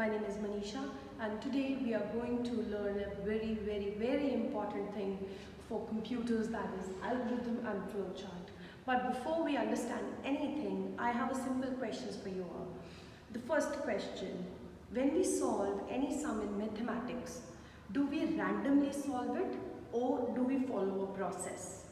My name is Manisha and today we are going to learn a very important thing for computers, that is algorithm and flowchart. But before we understand anything, I have a simple questions for you all. The first question, when we solve any sum in mathematics, do we randomly solve it or do we follow a process?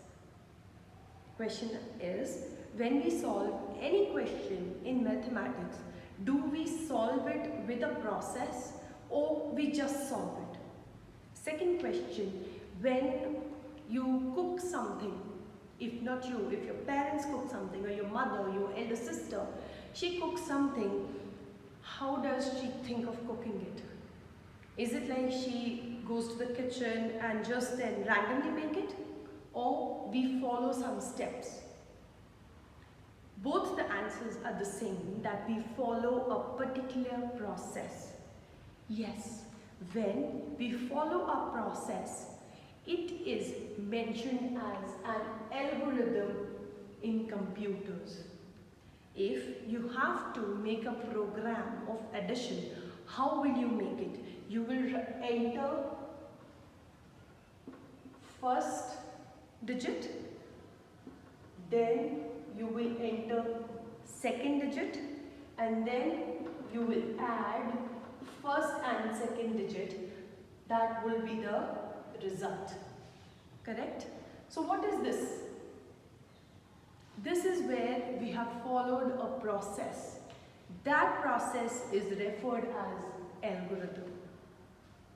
Question is, when we solve any question in mathematics, do we solve it with a process or we just solve it? Second question, when you cook something, if not you, if your parents cook something or your mother, your elder sister, she cooks something, how does she think of cooking it? Is it like she goes to the kitchen and just then randomly make it? Or we follow some steps? Both the answers are the same, that we follow a particular process. Yes, when we follow a process, it is mentioned as an algorithm in computers. If you have to make a program of addition, how will you make it? You will enter first digit, then you will enter second digit, and then you will add first and second digit. That will be the result. Correct? So what is this? This is where we have followed a process. That process is referred as algorithm.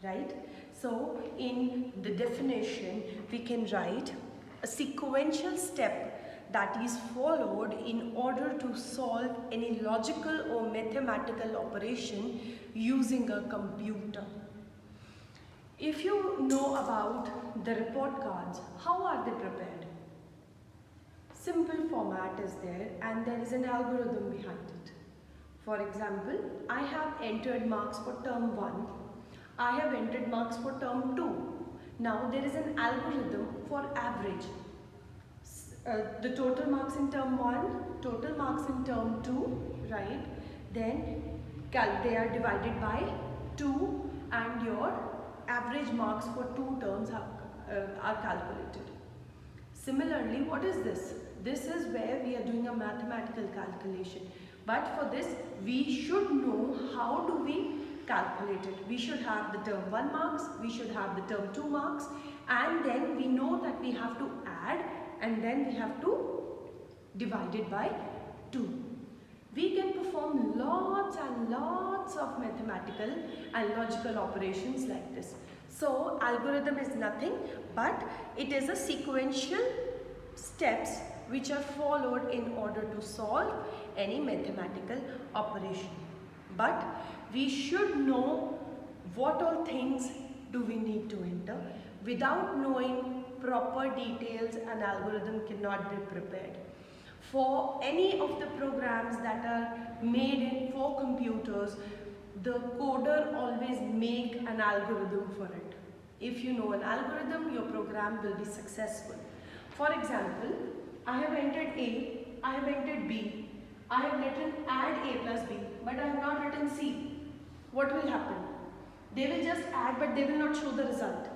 Right? So in the definition, we can write a sequential step that is followed in order to solve any logical or mathematical operation using a computer. If you know about the report cards, how are they prepared? Simple format is there and there is an algorithm behind it. For example, I have entered marks for term 1. I have entered marks for term 2. Now there is an algorithm for average. The total marks in term 1, total marks in term 2, right? Then they are divided by 2 and your average marks for 2 terms are calculated. Similarly, what is this? This is where we are doing a mathematical calculation. But for this, we should know how do we calculate it. We should have the term 1 marks, we should have the term 2 marks, and then we know that we have to add and then we have to divide it by 2. We can perform lots and lots of mathematical and logical operations like this. So algorithm is nothing but it is a sequential steps which are followed in order to solve any mathematical operation. But we should know what all things do we need to enter. Without knowing proper details, an algorithm cannot be prepared. For any of the programs that are made for computers, the coder always make an algorithm for it. If you know an algorithm, your program will be successful. For example, I have entered A, I have entered B, I have written add A plus B, but I have not written C. What will happen? They will just add, but they will not show the result.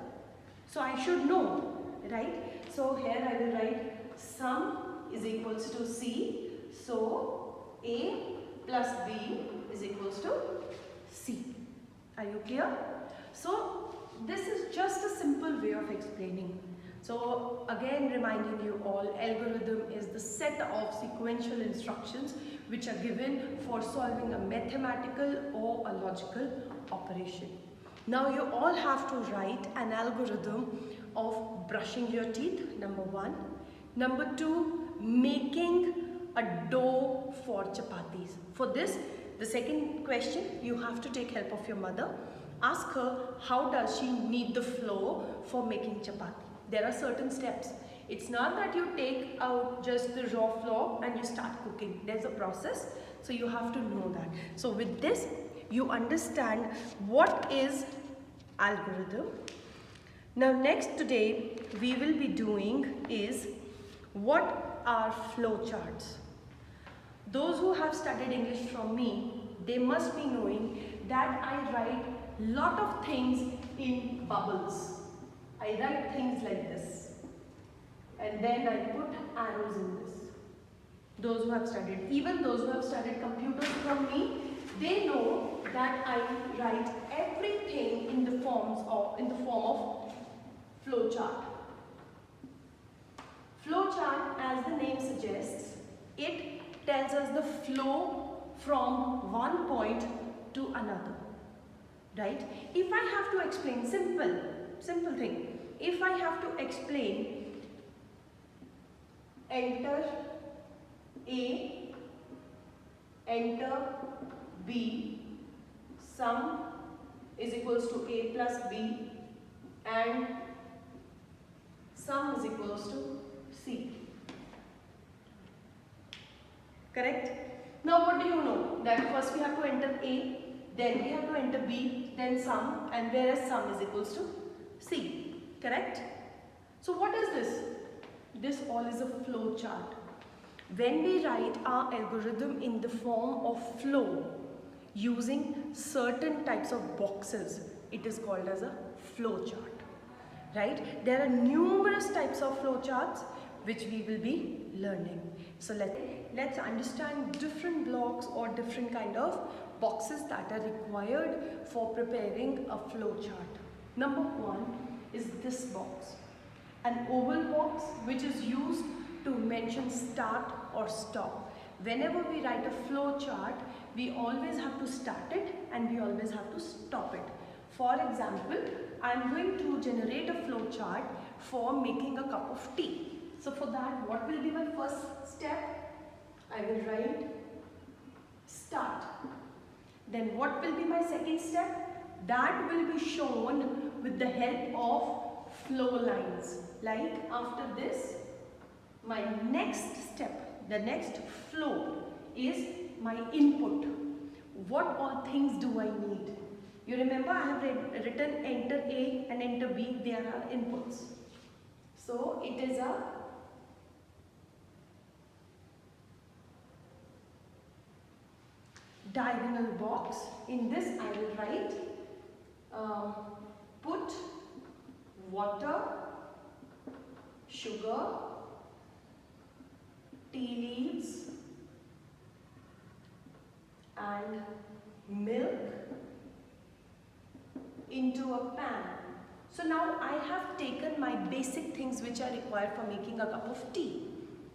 So I should know, right? So here I will write sum is equals to C. So A plus B is equals to C. Are you clear? So this is just a simple way of explaining. So again reminding you all, algorithm is the set of sequential instructions which are given for solving a mathematical or a logical operation. Now you all have to write an algorithm of brushing your teeth, number 1. Number 2, making a dough for chapatis. For this, the second question, you have to take help of your mother. Ask her how does she knead the flour for making chapati. There are certain steps. It's not that you take out just the raw flour and you start cooking. There's a process, so you have to know that. So with this, you understand what is algorithm. Now next today we will be doing is what are flowcharts. Those who have studied English from me, they must be knowing that I write lot of things in bubbles. I write things like this and then I put arrows in this. Those who have studied, even those who have studied computers from me, they know that I write everything in the form of flowchart. Flowchart, as the name suggests, it tells us the flow from one point to another, right? If I have to explain, simple thing, if I have to explain, enter A, enter B, sum is equals to A plus B, and sum is equals to C. Correct? Now what do you know? That first we have to enter A, then we have to enter B, then sum, and whereas sum is equals to C. Correct? So what is this? This all is a flow chart. When we write our algorithm in the form of flow using certain types of boxes, it is called as a flow chart. Right? There are numerous types of flow charts which we will be learning. So let's understand different blocks or different kind of boxes that are required for preparing a flow chart. Number one is this box, an oval box which is used to mention start or stop. Whenever we write a flow chart, we always have to start it and we always have to stop it. For example, I am going to generate a flow chart for making a cup of tea. So for that, what will be my first step? I will write start. Then what will be my second step? That will be shown with the help of flow lines. Like after this, my next step, the next flow is my input. What all things do I need? You remember I have written enter A and enter B, they are our inputs. So it is a diagonal box. In this I will write put water, sugar, tea leaves and milk into a pan. So now I have taken my basic things which are required for making a cup of tea,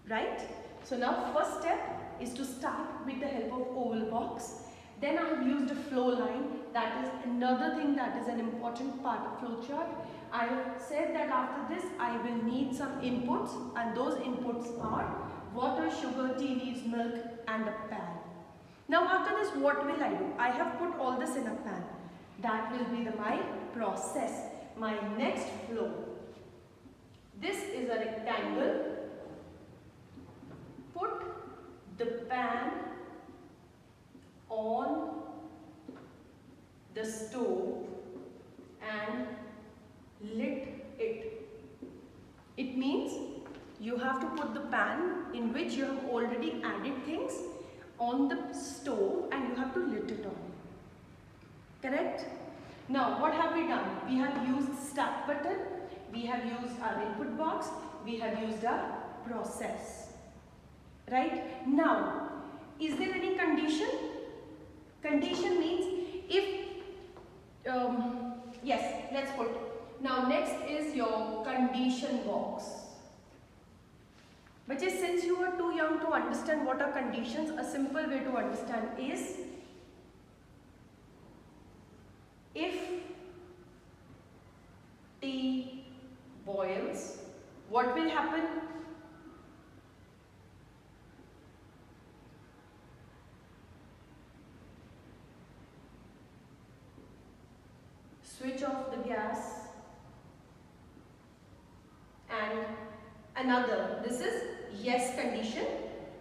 right? So now first step is to start with the help of oval box. Then I have used a flow line. That is another thing that is an important part of flowchart. I have said that after this I will need some inputs, and those inputs are water, sugar, tea leaves, milk and a pan. Now after this, what will I do? I have put all this in a pan. That will be my process, my next flow. This is a rectangle. Put the pan on the stove and lit it. It means you have to put the pan in which you have already added things on the stove and you have to lit it on. Correct? Now what have we done? We have used start button, we have used our input box, we have used our process. Right? Now, is there any condition? Condition means if, yes, let's put. Now next is your condition box. But just since you are too young to understand what are conditions, a simple way to understand is if tea boils, what will happen? Switch off the gas and another. This is yes condition,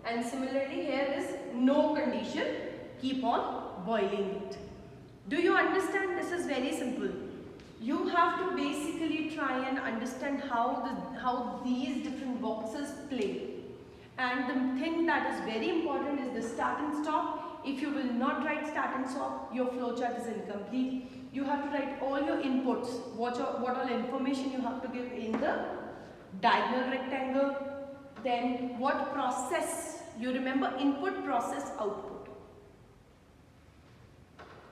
and similarly here is no condition. Keep on boiling it. Do you understand? This is very simple. You have to basically try and understand how these different boxes play. And the thing that is very important is the start and stop. if you will not write start and stop, your flowchart is incomplete. You have to write all your inputs, what all information you have to give in the diagonal rectangle. Then what process, you remember input, process, output.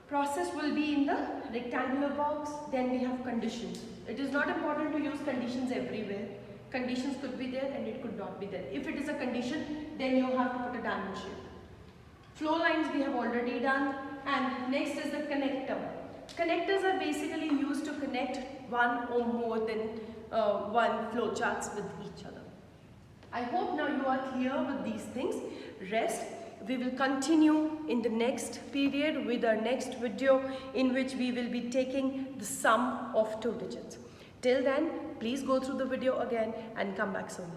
Process will be in the rectangular box. Then we have conditions. It is not important to use conditions everywhere. Conditions could be there and it could not be there. If it is a condition, then you have to put a dimension. Flow lines we have already done, and next is the connector. Connectors are basically used to connect one or more than one flowcharts with each other. I hope now you are clear with these things. Rest, we will continue in the next period with our next video, in which we will be taking the sum of two digits. Till then, please go through the video again and come back soon.